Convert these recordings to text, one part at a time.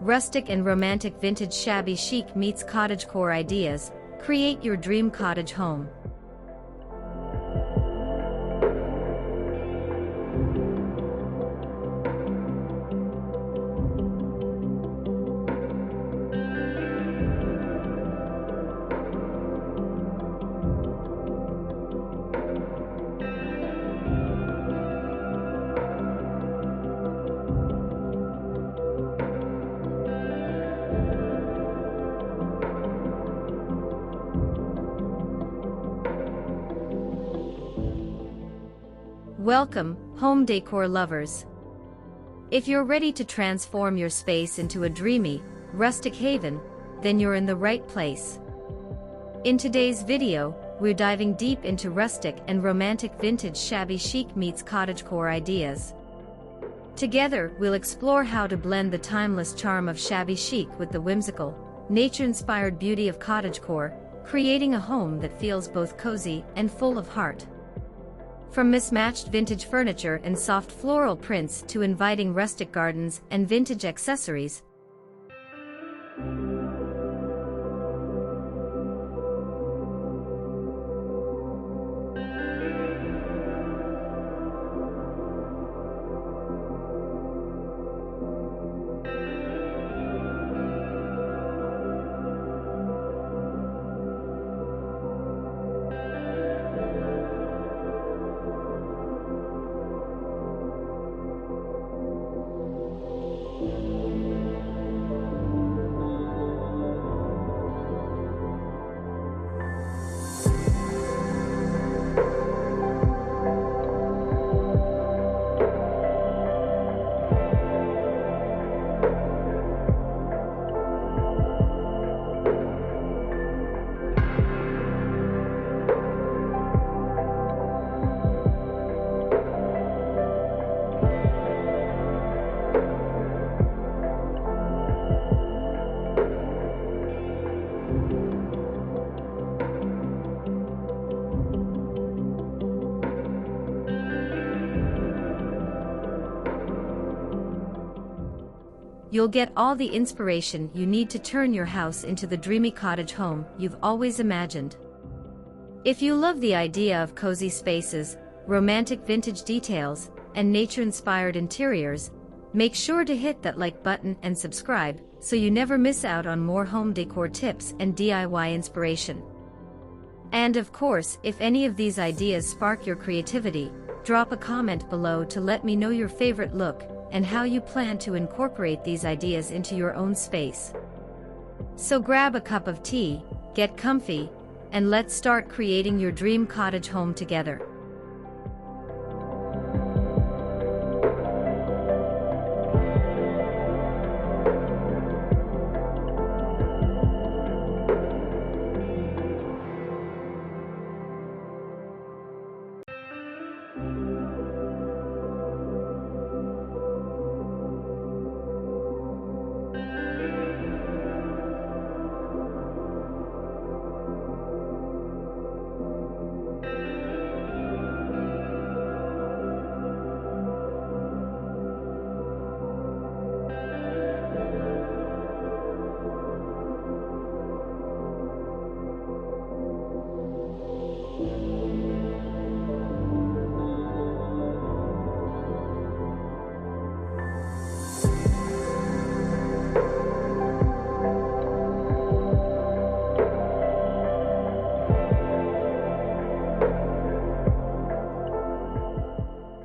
Rustic and romantic vintage shabby chic meets cottagecore ideas. Create your dream cottage home. Welcome, home decor lovers. If you're ready to transform your space into a dreamy, rustic haven, then you're in the right place. In today's video, we're diving deep into rustic and romantic vintage shabby chic meets cottagecore ideas. Together, we'll explore how to blend the timeless charm of shabby chic with the whimsical, nature-inspired beauty of cottagecore, creating a home that feels both cozy and full of heart. From mismatched vintage furniture and soft floral prints to inviting rustic gardens and vintage accessories, you'll get all the inspiration you need to turn your house into the dreamy cottage home you've always imagined. If you love the idea of cozy spaces, romantic vintage details, and nature-inspired interiors, make sure to hit that like button and subscribe so you never miss out on more home decor tips and DIY inspiration. And of course, if any of these ideas spark your creativity, drop a comment below to let me know your favorite look and how you plan to incorporate these ideas into your own space. So grab a cup of tea, get comfy, and let's start creating your dream cottage home together.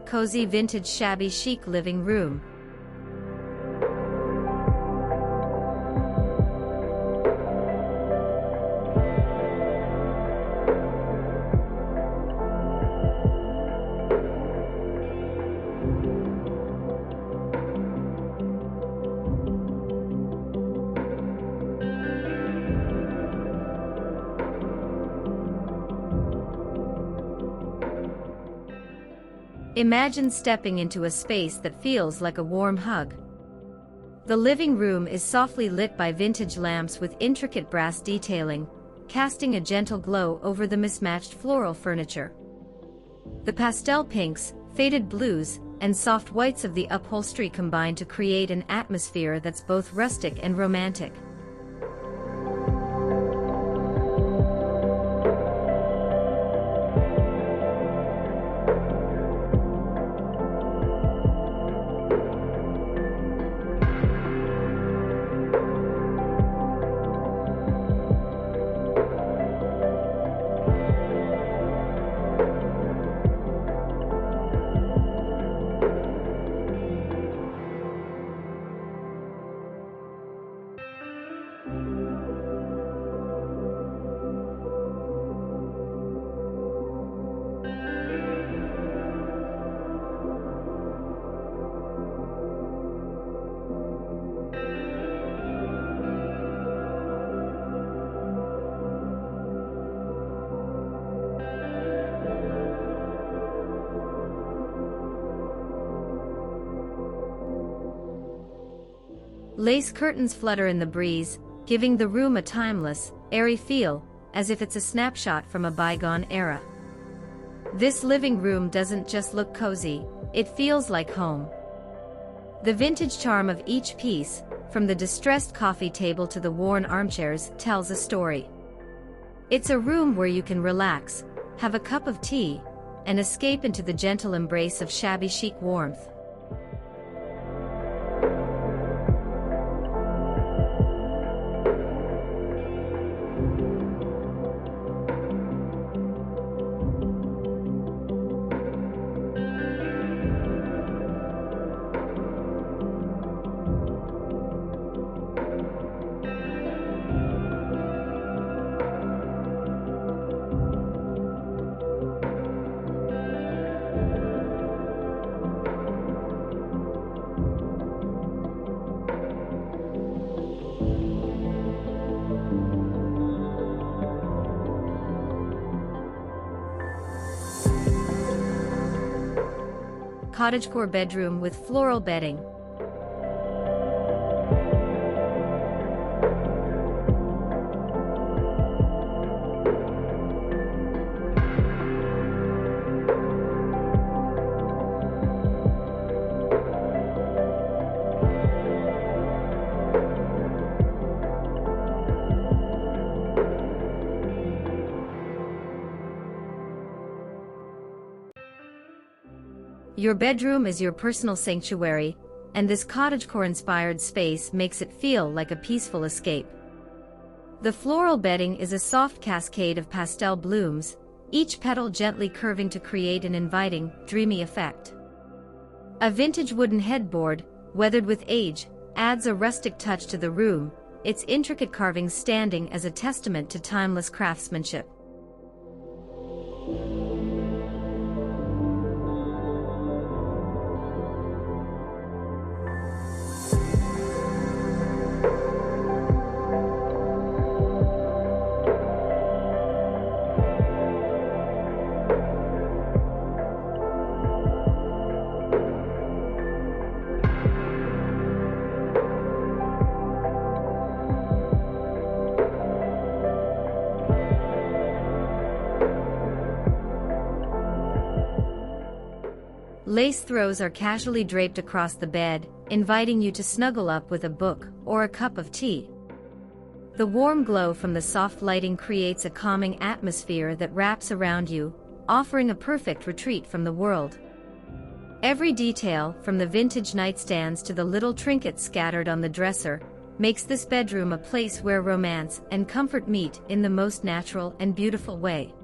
cozy vintage shabby chic living room. Imagine stepping into a space that feels like a warm hug. The living room is softly lit by vintage lamps with intricate brass detailing, casting a gentle glow over the mismatched floral furniture. The pastel pinks, faded blues, and soft whites of the upholstery combine to create an atmosphere that's both rustic and romantic. Lace curtains flutter in the breeze, giving the room a timeless, airy feel, as if it's a snapshot from a bygone era. This living room doesn't just look cozy, it feels like home. The vintage charm of each piece, from the distressed coffee table to the worn armchairs, tells a story. It's a room where you can relax, have a cup of tea, and escape into the gentle embrace of shabby chic warmth. Cottagecore bedroom with floral bedding. Your bedroom is your personal sanctuary, and this cottagecore-inspired space makes it feel like a peaceful escape. The floral bedding is a soft cascade of pastel blooms, each petal gently curving to create an inviting, dreamy effect. A vintage wooden headboard, weathered with age, adds a rustic touch to the room, its intricate carvings standing as a testament to timeless craftsmanship. Lace throws are casually draped across the bed, inviting you to snuggle up with a book or a cup of tea. The warm glow from the soft lighting creates a calming atmosphere that wraps around you, offering a perfect retreat from the world. Every detail, from the vintage nightstands to the little trinkets scattered on the dresser, makes this bedroom a place where romance and comfort meet in the most natural and beautiful way.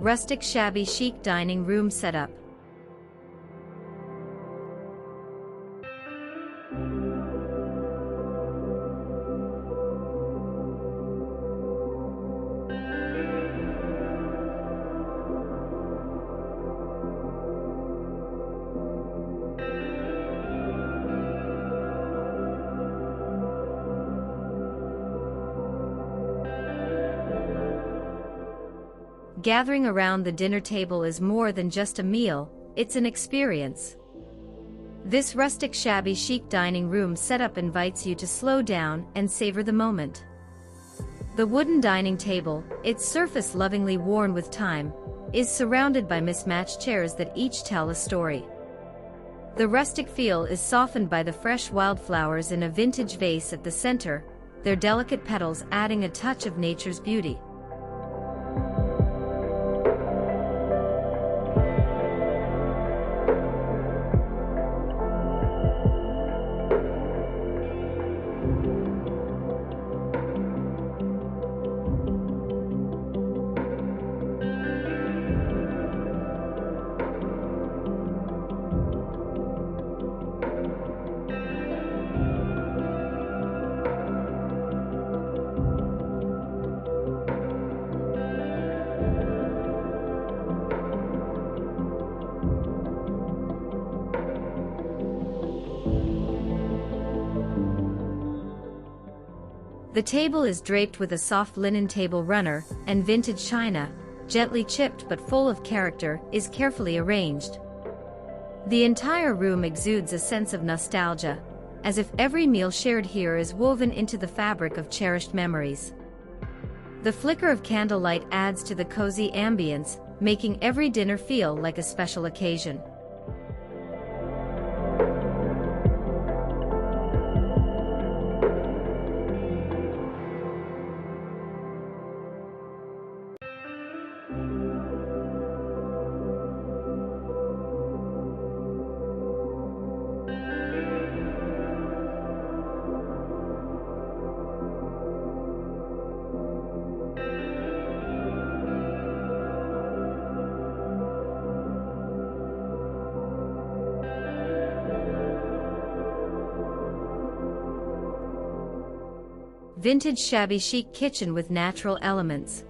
Rustic Shabby Chic Dining Room Setup. Gathering around the dinner table is more than just a meal, it's an experience. This rustic shabby chic dining room setup invites you to slow down and savor the moment. The wooden dining table, its surface lovingly worn with time, is surrounded by mismatched chairs that each tell a story. The rustic feel is softened by the fresh wildflowers in a vintage vase at the center, their delicate petals adding a touch of nature's beauty. The table is draped with a soft linen table runner, and vintage china, gently chipped but full of character, is carefully arranged. The entire room exudes a sense of nostalgia, as if every meal shared here is woven into the fabric of cherished memories. The flicker of candlelight adds to the cozy ambience, making every dinner feel like a special occasion. Vintage shabby chic kitchen with natural elements.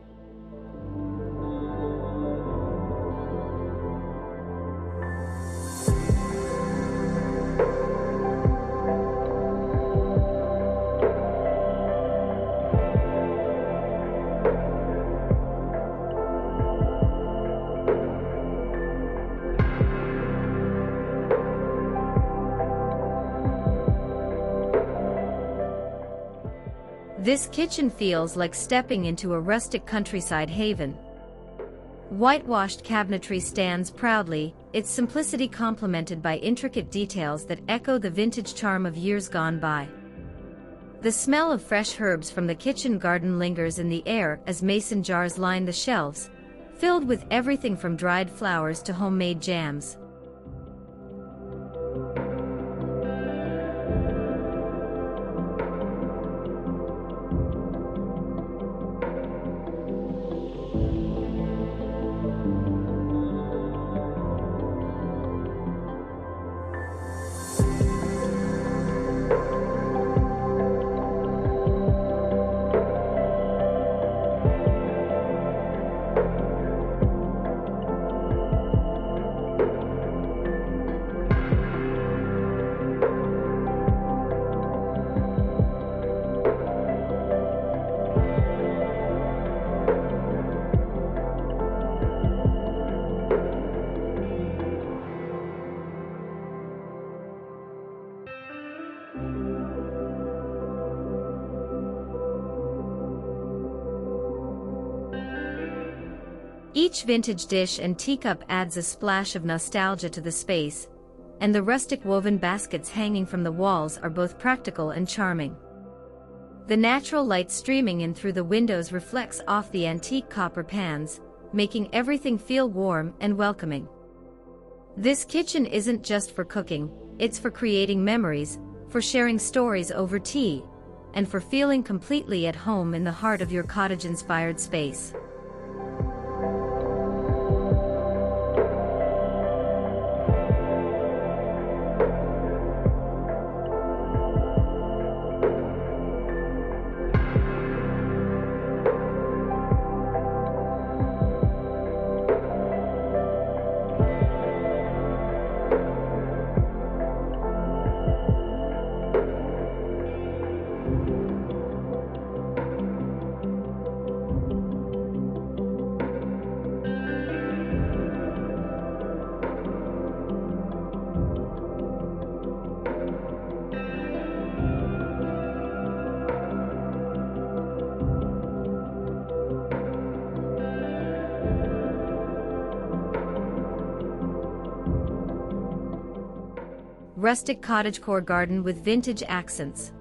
This kitchen feels like stepping into a rustic countryside haven. Whitewashed cabinetry stands proudly, its simplicity complemented by intricate details that echo the vintage charm of years gone by. The smell of fresh herbs from the kitchen garden lingers in the air as mason jars line the shelves, filled with everything from dried flowers to homemade jams. Each vintage dish and teacup adds a splash of nostalgia to the space, and the rustic woven baskets hanging from the walls are both practical and charming. The natural light streaming in through the windows reflects off the antique copper pans, making everything feel warm and welcoming. This kitchen isn't just for cooking, it's for creating memories, for sharing stories over tea, and for feeling completely at home in the heart of your cottage-inspired space. rustic cottagecore garden with vintage accents.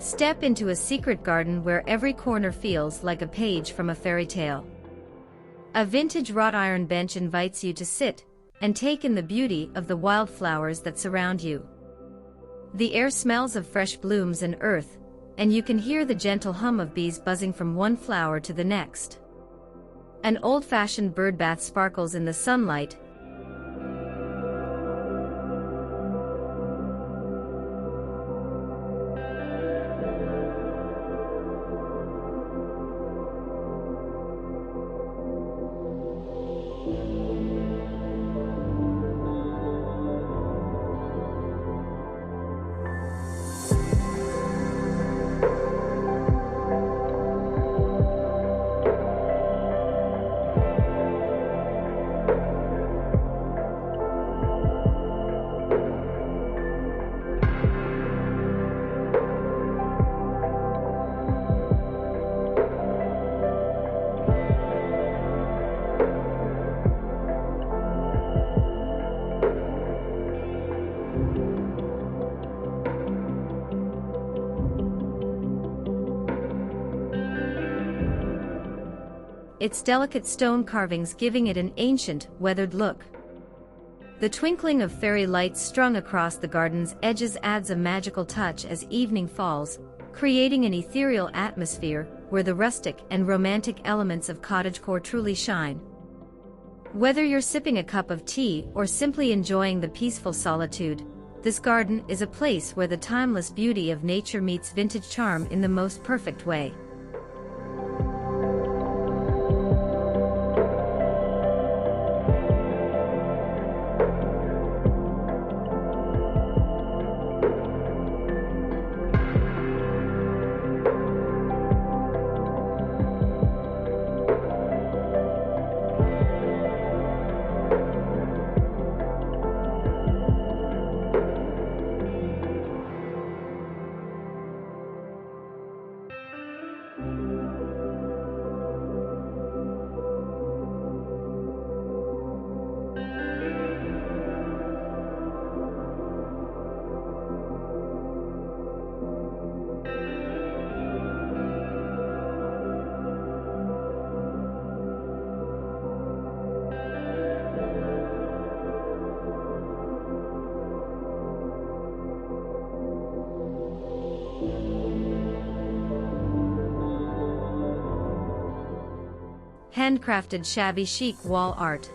Step into a secret garden where every corner feels like a page from a fairy tale. A vintage wrought iron bench invites you to sit and take in the beauty of the wildflowers that surround you. The air smells of fresh blooms and earth, and you can hear the gentle hum of bees buzzing from one flower to the next. An old-fashioned bird bath sparkles in the sunlight. Its delicate stone carvings giving it an ancient, weathered look. The twinkling of fairy lights strung across the garden's edges adds a magical touch as evening falls, creating an ethereal atmosphere where the rustic and romantic elements of cottagecore truly shine. Whether you're sipping a cup of tea or simply enjoying the peaceful solitude, this garden is a place where the timeless beauty of nature meets vintage charm in the most perfect way. Handcrafted shabby chic wall art.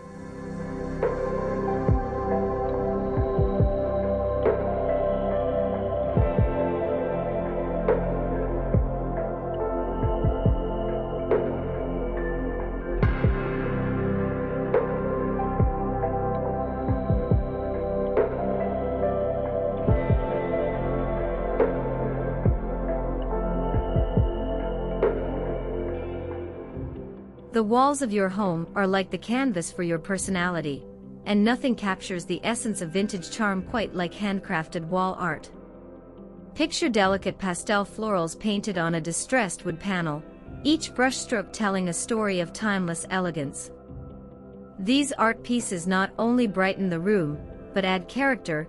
The walls of your home are like the canvas for your personality, and nothing captures the essence of vintage charm quite like handcrafted wall art. Picture delicate pastel florals painted on a distressed wood panel, each brushstroke telling a story of timeless elegance. These art pieces not only brighten the room, but add character.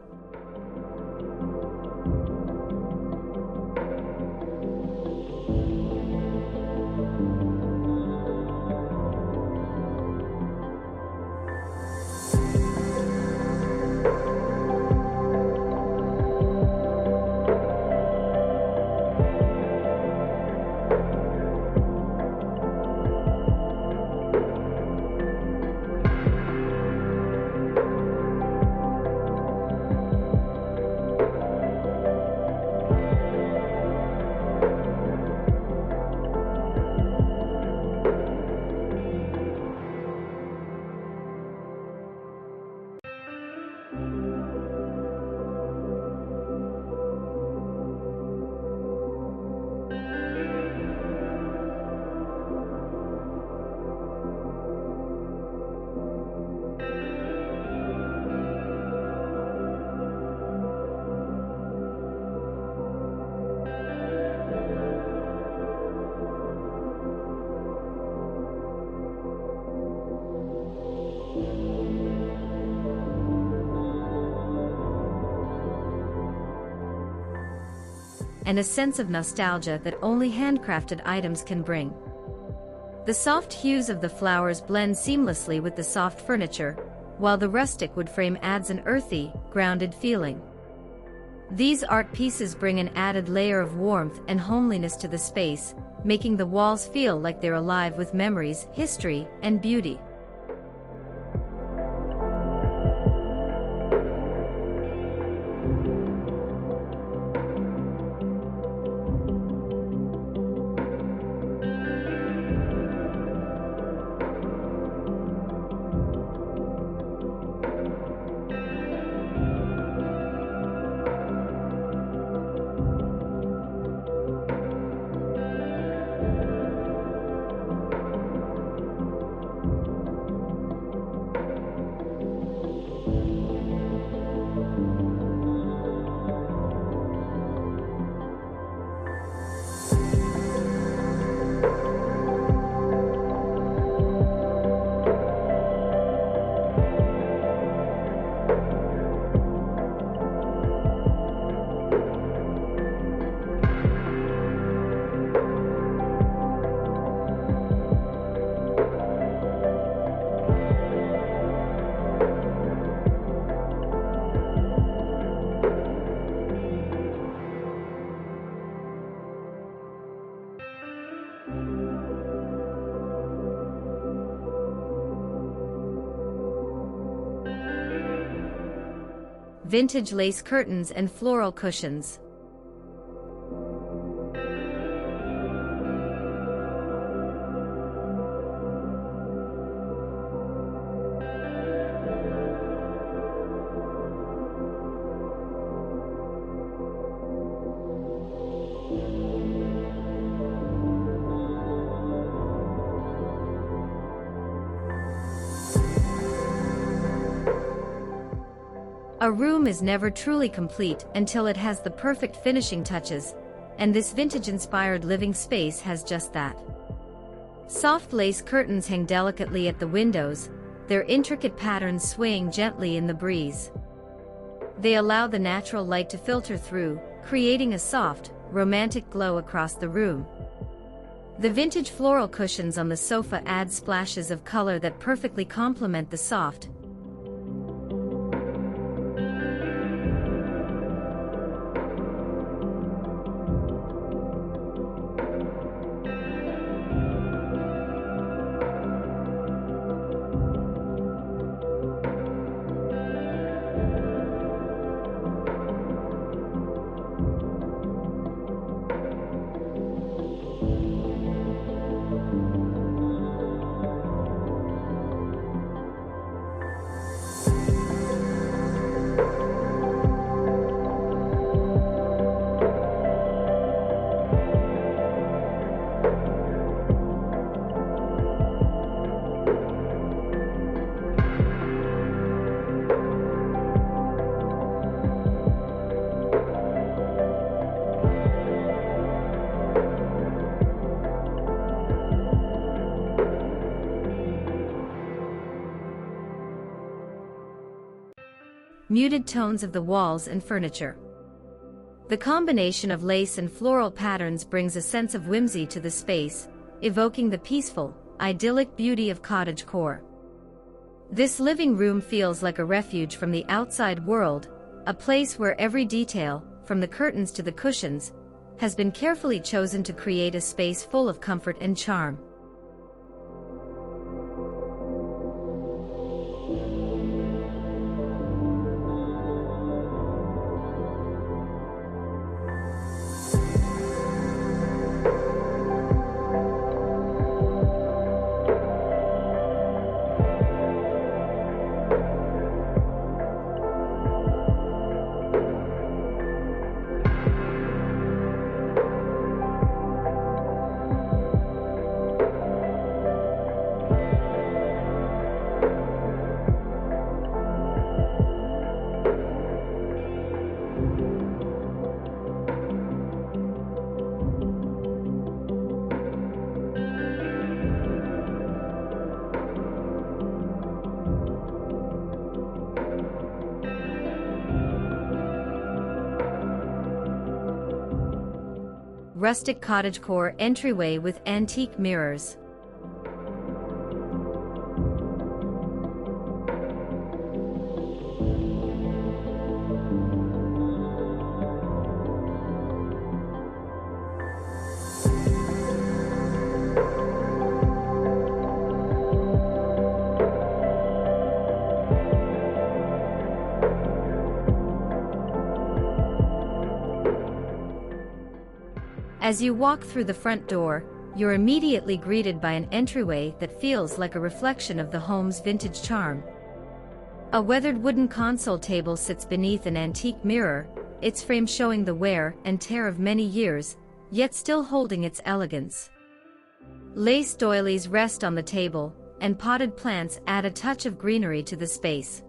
and a sense of nostalgia that only handcrafted items can bring. The soft hues of the flowers blend seamlessly with the soft furniture, while the rustic wood frame adds an earthy, grounded feeling. These art pieces bring an added layer of warmth and homeliness to the space, making the walls feel like they're alive with memories, history, and beauty. Vintage lace curtains and floral cushions. A room is never truly complete until it has the perfect finishing touches, and this vintage-inspired living space has just that. Soft lace curtains hang delicately at the windows, their intricate patterns swaying gently in the breeze. They allow the natural light to filter through, creating a soft, romantic glow across the room. The vintage floral cushions on the sofa add splashes of color that perfectly complement the soft, muted tones of the walls and furniture. The combination of lace and floral patterns brings a sense of whimsy to the space, evoking the peaceful, idyllic beauty of cottagecore. This living room feels like a refuge from the outside world, a place where every detail, from the curtains to the cushions, has been carefully chosen to create a space full of comfort and charm. rustic cottagecore entryway with antique mirrors. As you walk through the front door, you're immediately greeted by an entryway that feels like a reflection of the home's vintage charm. A weathered wooden console table sits beneath an antique mirror, its frame showing the wear and tear of many years, yet still holding its elegance. Lace doilies rest on the table, and potted plants add a touch of greenery to the space.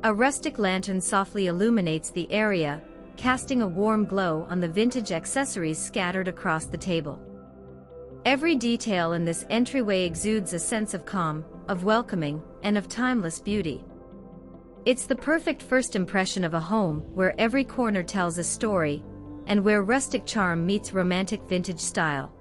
A rustic lantern softly illuminates the area, casting a warm glow on the vintage accessories scattered across the table. Every detail in this entryway exudes a sense of calm, of welcoming, and of timeless beauty. It's the perfect first impression of a home where every corner tells a story, and where rustic charm meets romantic vintage style.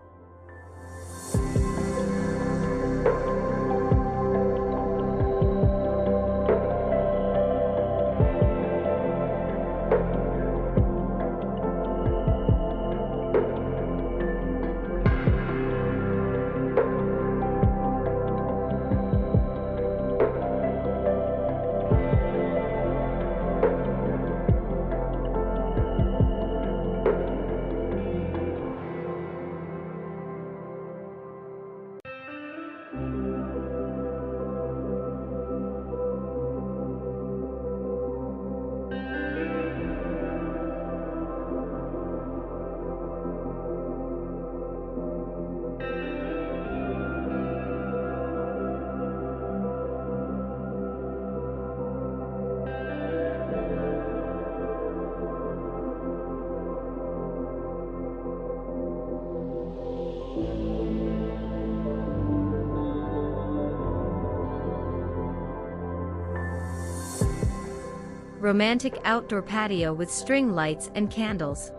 Romantic outdoor patio with string lights and candles.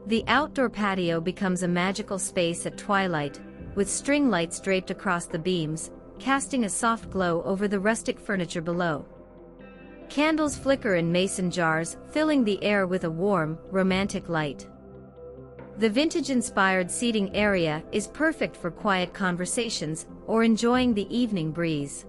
The outdoor patio becomes a magical space at twilight, with string lights draped across the beams, casting a soft glow over the rustic furniture below. Candles flicker in mason jars, filling the air with a warm, romantic light. The vintage-inspired seating area is perfect for quiet conversations or enjoying the evening breeze.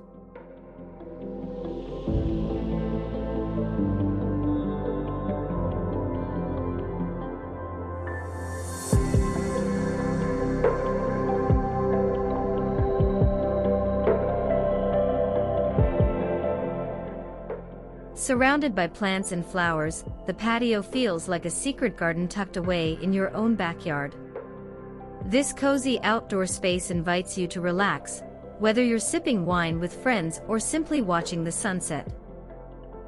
Surrounded by plants and flowers, the patio feels like a secret garden tucked away in your own backyard. This cozy outdoor space invites you to relax, whether you're sipping wine with friends or simply watching the sunset.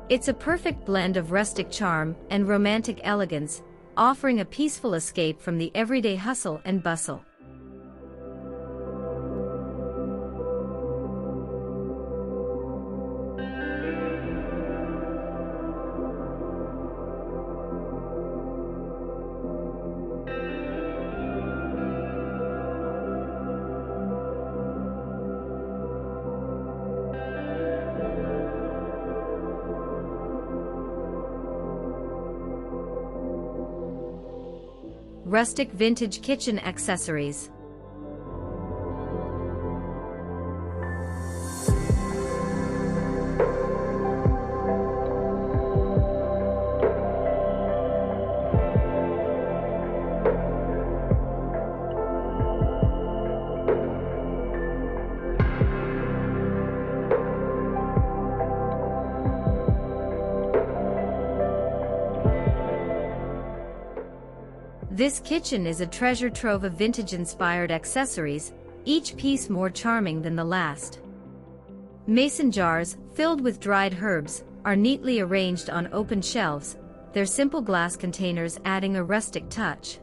It's a perfect blend of rustic charm and romantic elegance, offering a peaceful escape from the everyday hustle and bustle. Rustic vintage kitchen accessories. This kitchen is a treasure trove of vintage-inspired accessories, each piece more charming than the last. Mason jars, filled with dried herbs, are neatly arranged on open shelves, their simple glass containers adding a rustic touch.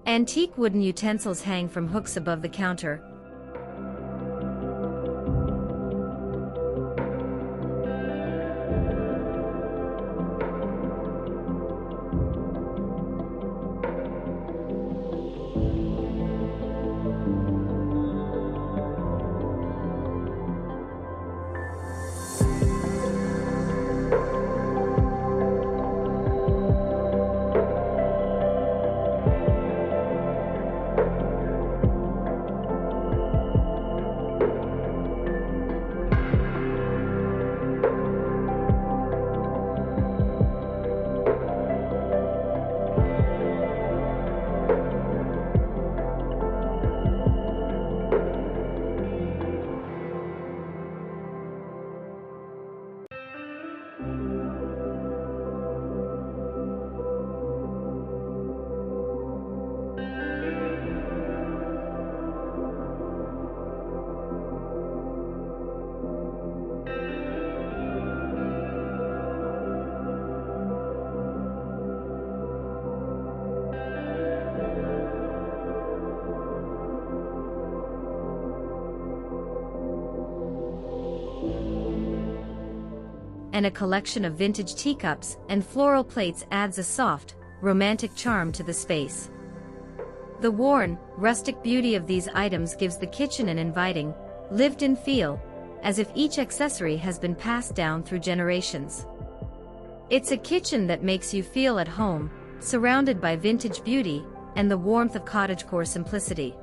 Antique wooden utensils hang from hooks above the counter. And a collection of vintage teacups and floral plates adds a soft, romantic charm to the space. The worn, rustic beauty of these items gives the kitchen an inviting, lived-in feel, as if each accessory has been passed down through generations. It's a kitchen that makes you feel at home, surrounded by vintage beauty and the warmth of cottagecore simplicity.